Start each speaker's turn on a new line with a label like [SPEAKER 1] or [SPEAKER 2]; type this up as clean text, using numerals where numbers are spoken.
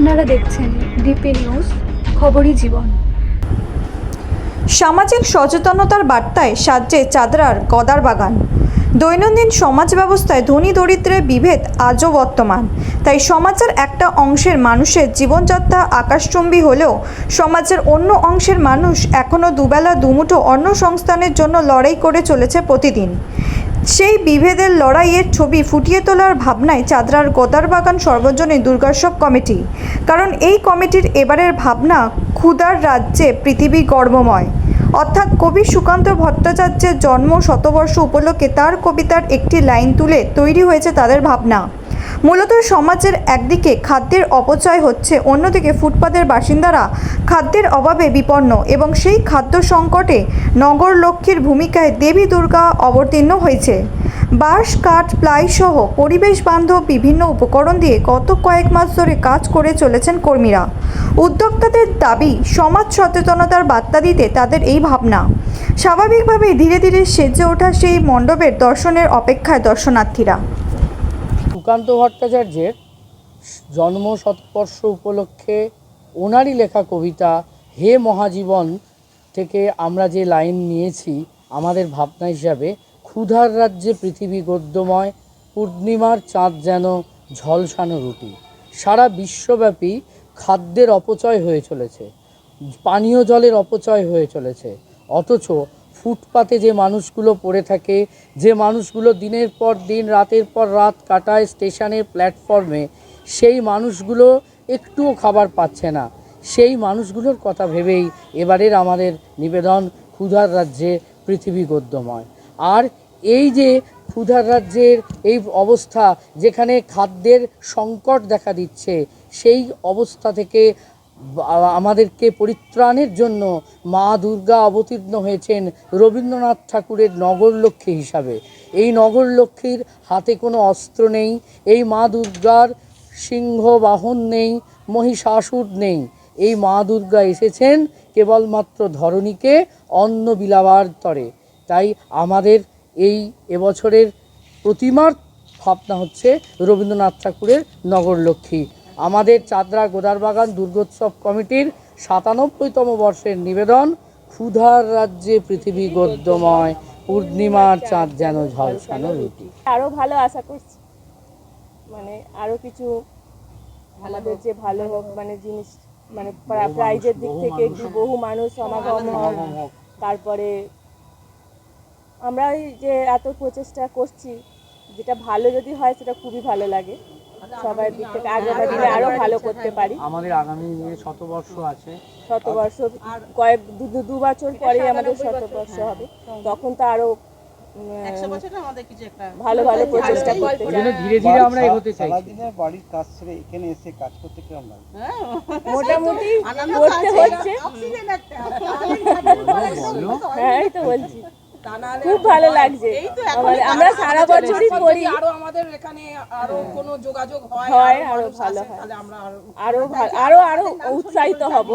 [SPEAKER 1] আপনারা দেখছেন DP news, খবরই জীবন।
[SPEAKER 2] সামাজিক সচেতনতার বার্তায় সাজছে চাদরার গদার বাগান। দৈনন্দিন সমাজ ব্যবস্থায় ধনী দরিদ্রের বিভেদ আজও বর্তমান। তাই সমাজের একটা অংশের মানুষের জীবনযাত্রা আকাশচুম্বী হলেও সমাজের অন্য অংশের মানুষ এখনও দুবেলা দুমুঠো অন্ন সংস্থানের জন্য লড়াই করে চলেছে প্রতিদিন। সেই বিভেদের লড়াইয়ের ছবি ফুটিয়ে তোলার ভাবনায় চাদরার গদার বাগান সর্বজনীন দুর্গোৎসব কমিটি। কারণ এই কমিটির এবারের ভাবনা ক্ষুধার রাজ্যে পৃথিবী গর্বময়। অর্থাৎ কবি সুকান্ত ভট্টাচার্যের জন্ম শতবর্ষ উপলক্ষে তার কবিতার একটি লাইন তুলে তৈরি হয়েছে তাদের ভাবনা। মূলত সমাজের একদিকে খাদ্যের অপচয় হচ্ছে, অন্যদিকে ফুটপাতের বাসিন্দারা খাদ্যের অভাবে বিপন্ন এবং সেই খাদ্য সংকটে নগর লক্ষ্মীর ভূমিকায় দেবী দুর্গা অবতীর্ণ হয়েছে। বাঁশ, কাঠ, প্লাই সহ পরিবেশ বান্ধব বিভিন্ন উপকরণ দিয়ে গত কয়েক মাস ধরে কাজ করে চলেছেন কর্মীরা। উদ্যোক্তাদের দাবি, সমাজ সচেতনতার বার্তা দিতে তাদের এই ভাবনা। স্বাভাবিকভাবেই ধীরে ধীরে সেজে ওঠা সেই মণ্ডপের দর্শনের অপেক্ষায় দর্শনার্থীরা।
[SPEAKER 3] সুকান্ত ভট্টাচার্যের জন্ম শতবর্ষ উপলক্ষে ওনারই লেখা কবিতা হে মহাজীবন থেকে আমরা যে লাইন নিয়েছি আমাদের ভাবনা হিসাবে, ক্ষুধার রাজ্যে পৃথিবী গদ্যময়, পূর্ণিমার চাঁদ যেন ঝলসানো রুটি। সারা বিশ্বব্যাপী খাদ্যের অপচয় হয়ে চলেছে, পানীয় জলের অপচয় হয়ে চলেছে, অথচ ফুটপাতে যে মানুষগুলো পড়ে থাকে, যে মানুষগুলো দিনের পর দিন রাতের পর রাত কাটায় স্টেশনের প্ল্যাটফর্মে, সেই মানুষগুলো একটুও খাবার পাচ্ছে না। সেই মানুষগুলোর কথা ভেবেই এবারের আমাদের নিবেদন ক্ষুধার রাজ্যে পৃথিবী গদ্যময়। আর এই যে ক্ষুধার রাজ্যের এই অবস্থা, যেখানে খাদ্যের সংকট দেখা দিচ্ছে, সেই অবস্থা থেকে আমাদেরকে পরিত্রাণের জন্য মা দুর্গা অবতীর্ণ হয়েছেন রবীন্দ্রনাথ ঠাকুরের নগরলক্ষ্মী হিসাবে। এই নগরলক্ষ্মীর হাতে কোনো অস্ত্র নেই, এই মা দুর্গার সিংহ বাহন নেই, মহিষাসুর নেই। এই মা দুর্গা এসেছেন কেবলমাত্র ধরণীকে অন্ন বিলাবার তরে। তাই আমাদের এই এবছরের প্রতিমার ভাবনা হচ্ছে রবীন্দ্রনাথ ঠাকুরের নগরলক্ষ্মী। আমাদের চাদরা গোদার বাগান দুর্গোৎসব কমিটির ৯৭তম বর্ষের নিবেদন ক্ষুধার রাজ্যে পৃথিবী গদ্যময়, পূর্ণিমার চাঁদ যেন ঝলসানো রুটি।
[SPEAKER 4] আরও ভালো আশা করছি, মানে আরও কিছু আমাদের যে ভালো হোক, মানে জিনিস, মানে প্রাইজের দিক থেকে একটু বহু মানুষ সমাগম হোক। তারপরে আমরা এই যে এত প্রচেষ্টা করছি, যেটা ভালো যদি হয় সেটা খুবই ভালো লাগে। সবার দিক থেকে আগামী দিনে আরো ভালো করতে পারি।
[SPEAKER 3] আমাদের আগামী দিনে শতবর্ষ আছে,
[SPEAKER 4] শতবর্ষ কয়েক দু বছর পরেই আমাদের শতবর্ষ হবে, তখন তো আরো ভালো ভালো প্রচেষ্টা করতে চাই।
[SPEAKER 3] ধীরে ধীরে আমরা এগোতে চাই।
[SPEAKER 5] সারাদিনের বাড়ির কাজ ছেড়ে এখানে এসে কাজ করতে কেমন লাগে?
[SPEAKER 4] মোটামুটি করতে হচ্ছে। হ্যাঁ, এই তো বলছি, খুব ভালো লাগছে। আমরা সারা বছরই করি,
[SPEAKER 6] আরো আমাদের এখানে আরো কোনো যোগাযোগ হয়
[SPEAKER 4] আরো ভালো হয়, আরো উৎসাহিত হব।